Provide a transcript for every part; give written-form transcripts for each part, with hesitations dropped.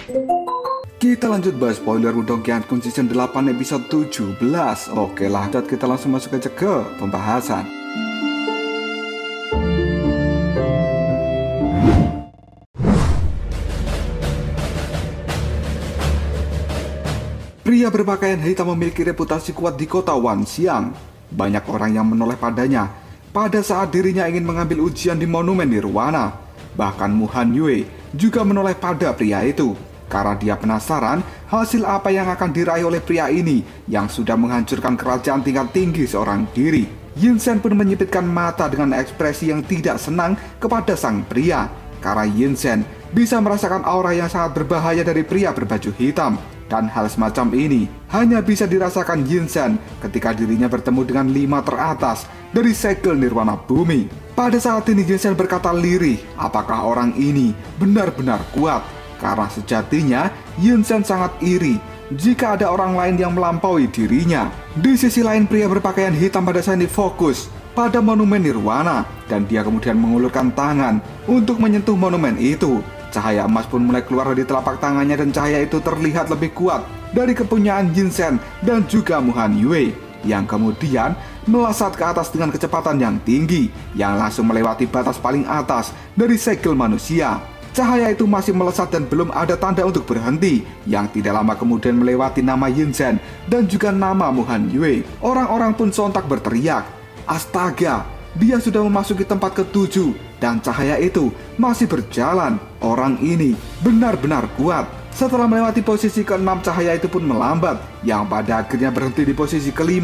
Kita lanjut bahas spoiler Wudong Qiankun season 8 episode 17. Oke lah, kita langsung masuk aja ke pembahasan. Pria berpakaian hitam memiliki reputasi kuat di kota Wanxiang. Banyak orang yang menoleh padanya pada saat dirinya ingin mengambil ujian di Monumen Nirwana. Bahkan Mu Han Yue juga menoleh pada pria itu karena dia penasaran hasil apa yang akan diraih oleh pria ini yang sudah menghancurkan kerajaan tingkat tinggi seorang diri. Yin Shen pun menyipitkan mata dengan ekspresi yang tidak senang kepada sang pria karena Yin Shen bisa merasakan aura yang sangat berbahaya dari pria berbaju hitam. Dan hal semacam ini hanya bisa dirasakan Yin Shen ketika dirinya bertemu dengan 5 teratas dari segel nirwana bumi. Pada saat ini Yin Shen berkata lirih, apakah orang ini benar-benar kuat? Karena sejatinya Yin Shen sangat iri jika ada orang lain yang melampaui dirinya. Di sisi lain, pria berpakaian hitam pada saat ini fokus pada Monumen Nirwana dan dia kemudian mengulurkan tangan untuk menyentuh monumen itu. Cahaya emas pun mulai keluar dari telapak tangannya dan cahaya itu terlihat lebih kuat dari kepunyaan Yin Shen dan juga Mu Han Yue yang kemudian melesat ke atas dengan kecepatan yang tinggi yang langsung melewati batas paling atas dari segel manusia. Cahaya itu masih melesat dan belum ada tanda untuk berhenti, yang tidak lama kemudian melewati nama Yin Shen dan juga nama Mu Han Yue. Orang-orang pun sontak berteriak, astaga, dia sudah memasuki tempat ke-7 dan cahaya itu masih berjalan. Orang ini benar-benar kuat. Setelah melewati posisi ke-6, cahaya itu pun melambat, yang pada akhirnya berhenti di posisi ke-5.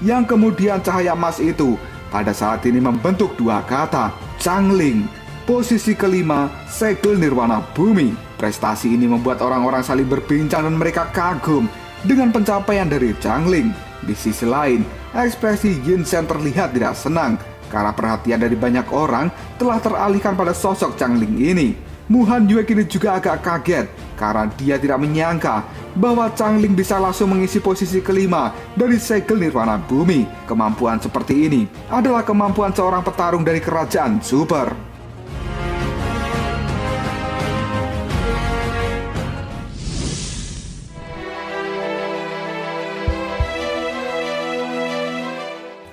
Yang kemudian cahaya emas itu pada saat ini membentuk 2 kata, Changling. Posisi ke-5, segel nirwana bumi. Prestasi ini membuat orang-orang saling berbincang dan mereka kagum dengan pencapaian dari Changling. Di sisi lain, ekspresi Yin Shen terlihat tidak senang karena perhatian dari banyak orang telah teralihkan pada sosok Changling ini. Mu Han Yue kini juga agak kaget karena dia tidak menyangka bahwa Changling bisa langsung mengisi posisi ke-5 dari segel nirwana bumi. Kemampuan seperti ini adalah kemampuan seorang petarung dari kerajaan super.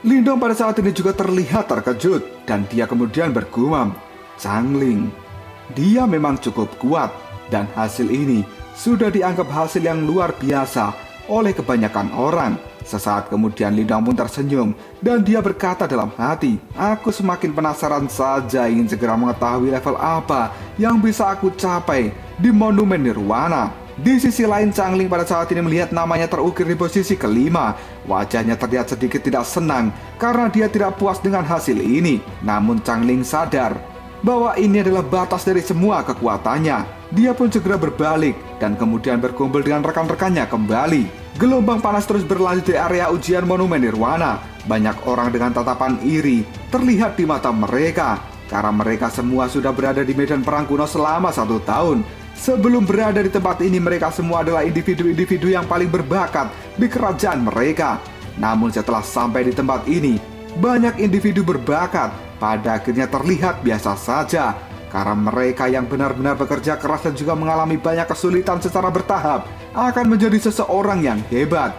Lindong pada saat ini juga terlihat terkejut dan dia kemudian bergumam, Changling, dia memang cukup kuat dan hasil ini sudah dianggap hasil yang luar biasa oleh kebanyakan orang. Sesaat kemudian Lindong pun tersenyum dan dia berkata dalam hati, aku semakin penasaran saja ingin segera mengetahui level apa yang bisa aku capai di Monumen Nirwana. Di sisi lain, Changling pada saat ini melihat namanya terukir di posisi ke-5. Wajahnya terlihat sedikit tidak senang karena dia tidak puas dengan hasil ini. Namun Changling sadar bahwa ini adalah batas dari semua kekuatannya. Dia pun segera berbalik dan kemudian berkumpul dengan rekan-rekannya kembali. Gelombang panas terus berlanjut di area ujian Monumen Nirwana. Banyak orang dengan tatapan iri terlihat di mata mereka karena mereka semua sudah berada di medan perang kuno selama 1 tahun. Sebelum berada di tempat ini, mereka semua adalah individu-individu yang paling berbakat di kerajaan mereka. Namun setelah sampai di tempat ini, banyak individu berbakat pada akhirnya terlihat biasa saja. Karena mereka yang benar-benar bekerja keras dan juga mengalami banyak kesulitan secara bertahap akan menjadi seseorang yang hebat.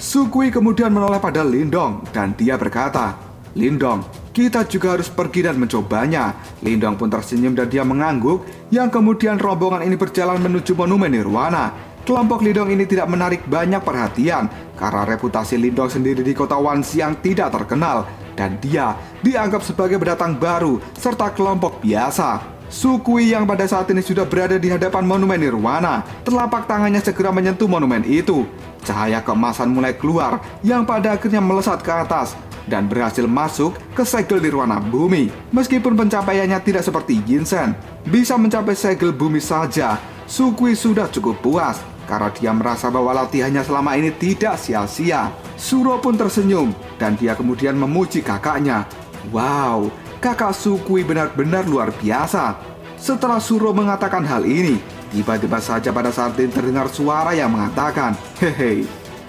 Su Kui kemudian menoleh pada Lindong dan dia berkata, Lindong, kita juga harus pergi dan mencobanya. Lindong pun tersenyum dan dia mengangguk, yang kemudian rombongan ini berjalan menuju Monumen Nirwana. Kelompok Lindong ini tidak menarik banyak perhatian karena reputasi Lindong sendiri di kota Wanxiang tidak terkenal dan dia dianggap sebagai pendatang baru serta kelompok biasa. Su Kui yang pada saat ini sudah berada di hadapan Monumen Nirwana, telapak tangannya segera menyentuh monumen itu. Cahaya keemasan mulai keluar yang pada akhirnya melesat ke atas dan berhasil masuk ke segel nirwana bumi. Meskipun pencapaiannya tidak seperti Yin Shen, bisa mencapai segel bumi saja, Su Kui sudah cukup puas karena dia merasa bahwa latihannya selama ini tidak sia-sia. Suro pun tersenyum dan dia kemudian memuji kakaknya. Wow, kakak Su Kui benar-benar luar biasa. Setelah Suro mengatakan hal ini, tiba-tiba saja pada saat ini terdengar suara yang mengatakan, hehe,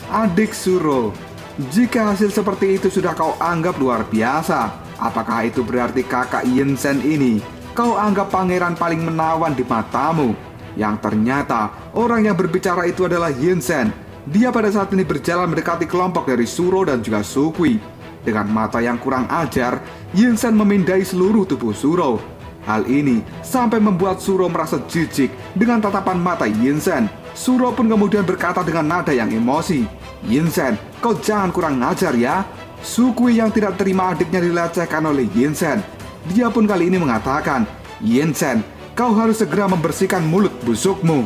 adik Suro, Jika hasil seperti itu sudah kau anggap luar biasa, apakah itu berarti kakak Yinsen ini kau anggap pangeran paling menawan di matamu? Yang ternyata orang yang berbicara itu adalah Yinsen. Dia pada saat ini berjalan mendekati kelompok dari Shuro dan juga Sukui. Dengan mata yang kurang ajar, Yinsen memindai seluruh tubuh Shuro. Hal ini sampai membuat Shuro merasa jijik dengan tatapan mata Yinsen. Shuro pun kemudian berkata dengan nada yang emosi, "Yinsen, kau jangan kurang ajar ya." Sukui yang tidak terima adiknya dilecehkan oleh Yinsen. Dia pun kali ini mengatakan, "Yinsen, kau harus segera membersihkan mulut busukmu."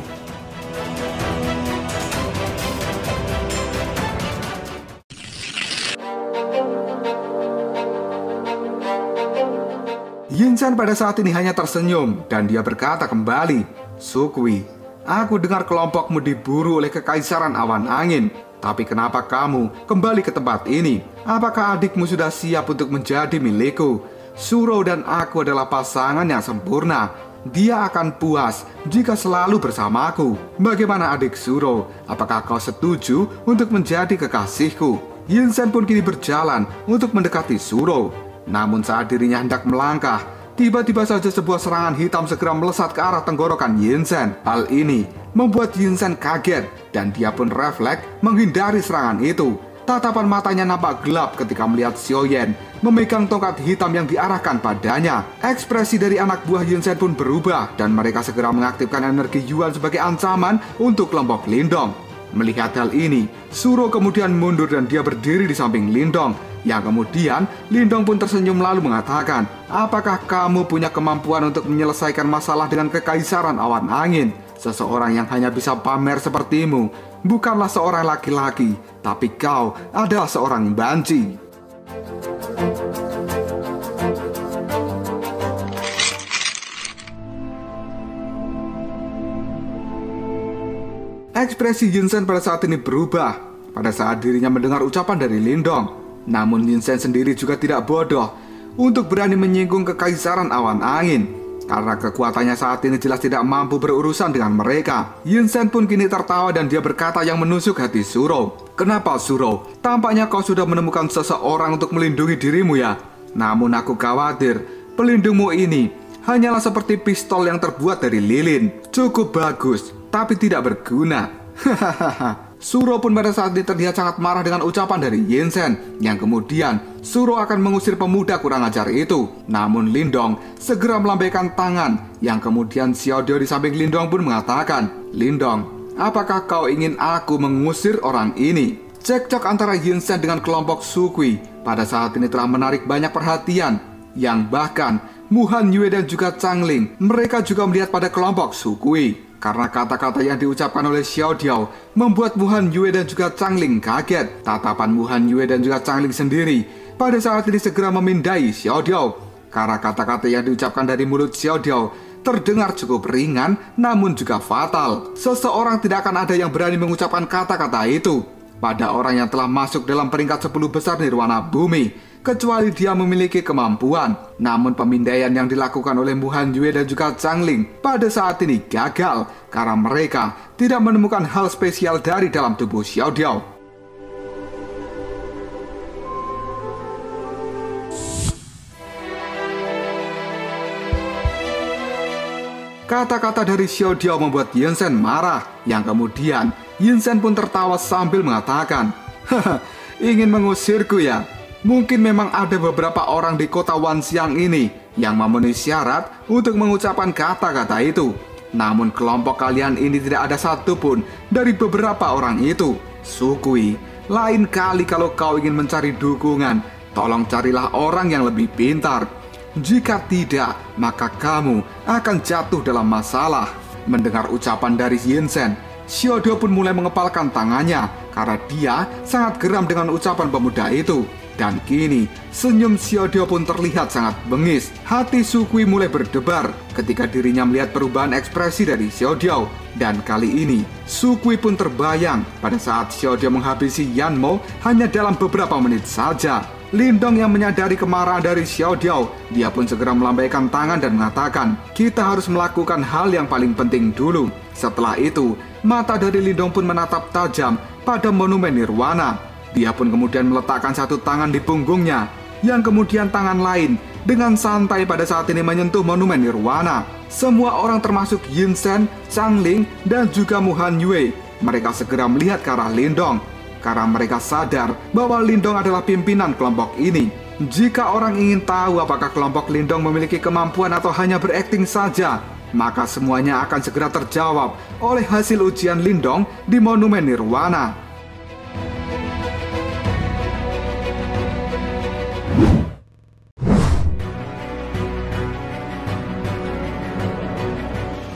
Yinsen pada saat ini hanya tersenyum dan dia berkata kembali, "Sukui, aku dengar kelompokmu diburu oleh kekaisaran awan angin. Tapi kenapa kamu kembali ke tempat ini? Apakah adikmu sudah siap untuk menjadi milikku? Shuro dan aku adalah pasangan yang sempurna. Dia akan puas jika selalu bersamaku. Bagaimana adik Shuro? Apakah kau setuju untuk menjadi kekasihku?" Yinsen pun kini berjalan untuk mendekati Shuro. Namun saat dirinya hendak melangkah, tiba-tiba saja sebuah serangan hitam segera melesat ke arah tenggorokan Yinsen. Hal ini membuat Yinsen kaget dan dia pun refleks menghindari serangan itu. Tatapan matanya nampak gelap ketika melihat Xiaoyan memegang tongkat hitam yang diarahkan padanya. Ekspresi dari anak buah Yinsen pun berubah dan mereka segera mengaktifkan energi Yuan sebagai ancaman untuk kelompok Lindong. Melihat hal ini, Shuro kemudian mundur dan dia berdiri di samping Lindong. Yang kemudian Lindong pun tersenyum lalu mengatakan, "Apakah kamu punya kemampuan untuk menyelesaikan masalah dengan kekaisaran awan angin? Seseorang yang hanya bisa pamer sepertimu bukanlah seorang laki-laki, tapi kau adalah seorang banci." Ekspresi Yinsen pada saat ini berubah pada saat dirinya mendengar ucapan dari Lindong. Namun Yinsen sendiri juga tidak bodoh untuk berani menyinggung kekaisaran awan angin, karena kekuatannya saat ini jelas tidak mampu berurusan dengan mereka. Yinsen pun kini tertawa dan dia berkata yang menusuk hati Shuro, "Kenapa Shuro? Tampaknya kau sudah menemukan seseorang untuk melindungi dirimu ya? Namun aku khawatir pelindungmu ini hanyalah seperti pistol yang terbuat dari lilin. Cukup bagus, tapi tidak berguna." Hahaha. Shuro pun pada saat ini terlihat sangat marah dengan ucapan dari Yinsen, yang kemudian Shuro akan mengusir pemuda kurang ajar itu. Namun Lindong segera melambaikan tangan, yang kemudian Xiaodio di samping Lindong pun mengatakan, "Lindong, apakah kau ingin aku mengusir orang ini?" Cekcok antara Yinsen dengan kelompok Sukui pada saat ini telah menarik banyak perhatian, yang bahkan Mu Han Yue dan juga Changling mereka juga melihat pada kelompok Sukui. Karena kata-kata yang diucapkan oleh Xiaodio membuat Mu Han Yue dan juga Changling kaget. Tatapan Mu Han Yue dan juga Changling sendiri pada saat ini segera memindai Xiaodio. Karena kata-kata yang diucapkan dari mulut Xiaodio terdengar cukup ringan namun juga fatal. Seseorang tidak akan ada yang berani mengucapkan kata-kata itu pada orang yang telah masuk dalam peringkat 10 besar nirwana bumi, kecuali dia memiliki kemampuan. Namun pemindaian yang dilakukan oleh Mu Han Yue dan juga Changling pada saat ini gagal karena mereka tidak menemukan hal spesial dari dalam tubuh Xiaodio. Kata-kata dari Xiaodio membuat Yinsen marah, yang kemudian Yinsen pun tertawa sambil mengatakan, "Haha, ingin mengusirku ya? Mungkin memang ada beberapa orang di kota Wanxiang ini yang memenuhi syarat untuk mengucapkan kata-kata itu. Namun kelompok kalian ini tidak ada satupun dari beberapa orang itu. Sukui, lain kali kalau kau ingin mencari dukungan, tolong carilah orang yang lebih pintar. Jika tidak, maka kamu akan jatuh dalam masalah." Mendengar ucapan dari Yinsen, Xiaodio pun mulai mengepalkan tangannya karena dia sangat geram dengan ucapan pemuda itu. Dan kini senyum Xiaodio pun terlihat sangat bengis. Hati Sukui mulai berdebar ketika dirinya melihat perubahan ekspresi dari Xiaodio. Dan kali ini Sukui pun terbayang pada saat Xiaodio menghabisi Yanmo hanya dalam beberapa menit saja. Lindong yang menyadari kemarahan dari Xiaodio, dia pun segera melambaikan tangan dan mengatakan, "Kita harus melakukan hal yang paling penting dulu." Setelah itu, mata dari Lindong pun menatap tajam pada monumen Nirwana. Dia pun kemudian meletakkan satu tangan di punggungnya, yang kemudian tangan lain dengan santai pada saat ini menyentuh monumen nirwana. Semua orang termasuk Yin Shen, Zhang Ling, dan juga Mu Han Yue, mereka segera melihat ke arah Lindong, karena mereka sadar bahwa Lindong adalah pimpinan kelompok ini. Jika orang ingin tahu apakah kelompok Lindong memiliki kemampuan atau hanya berakting saja, maka semuanya akan segera terjawab oleh hasil ujian Lindong di monumen nirwana.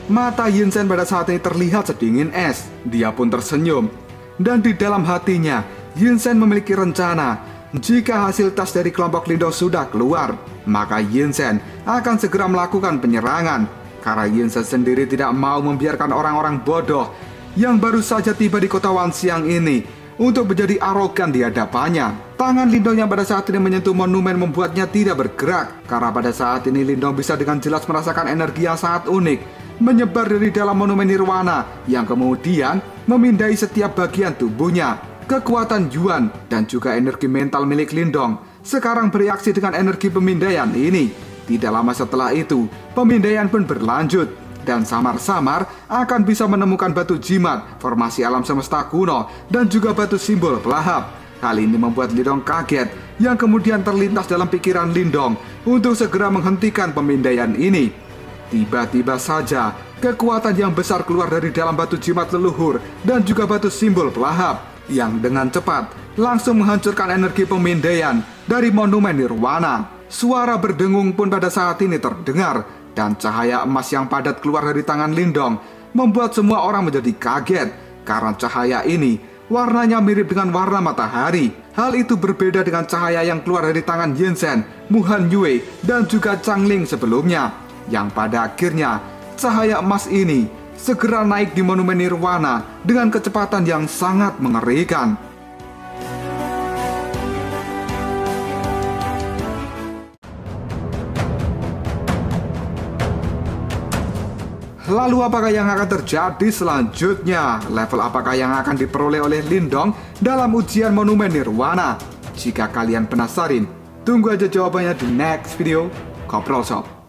Mata Yin Shen pada saat ini terlihat sedingin es. Dia pun tersenyum. Dan di dalam hatinya, Yin Shen memiliki rencana. Jika hasil tes dari kelompok Lindong sudah keluar, maka Yin Shen akan segera melakukan penyerangan. Karena Yin Shen sendiri tidak mau membiarkan orang-orang bodoh yang baru saja tiba di kota Wanxiang ini untuk menjadi arogan di hadapannya. Tangan Lindong yang pada saat ini menyentuh monumen membuatnya tidak bergerak. Karena pada saat ini Lindong bisa dengan jelas merasakan energi yang sangat unik menyebar dari dalam monumen nirwana yang kemudian memindai setiap bagian tubuhnya. Kekuatan Yuan dan juga energi mental milik Lindong sekarang bereaksi dengan energi pemindaian ini. Tidak lama setelah itu, pemindaian pun berlanjut dan samar-samar akan bisa menemukan batu jimat, formasi alam semesta kuno, dan juga batu simbol pelahap. Hal ini membuat Lindong kaget, yang kemudian terlintas dalam pikiran Lindong untuk segera menghentikan pemindaian ini. Tiba-tiba saja, kekuatan yang besar keluar dari dalam batu jimat leluhur dan juga batu simbol pelahap, yang dengan cepat langsung menghancurkan energi pemindaian dari monumen nirwana. Suara berdengung pun pada saat ini terdengar, dan cahaya emas yang padat keluar dari tangan Lindong membuat semua orang menjadi kaget, karena cahaya ini warnanya mirip dengan warna matahari. Hal itu berbeda dengan cahaya yang keluar dari tangan Yin Shen, Mu Han Yue, dan juga Zhang Ling sebelumnya, yang pada akhirnya cahaya emas ini segera naik di monumen nirwana dengan kecepatan yang sangat mengerikan. Lalu apakah yang akan terjadi selanjutnya? Level apakah yang akan diperoleh oleh Lindong dalam ujian monumen nirwana? Jika kalian penasaran, tunggu aja jawabannya di next video Koprol Shop.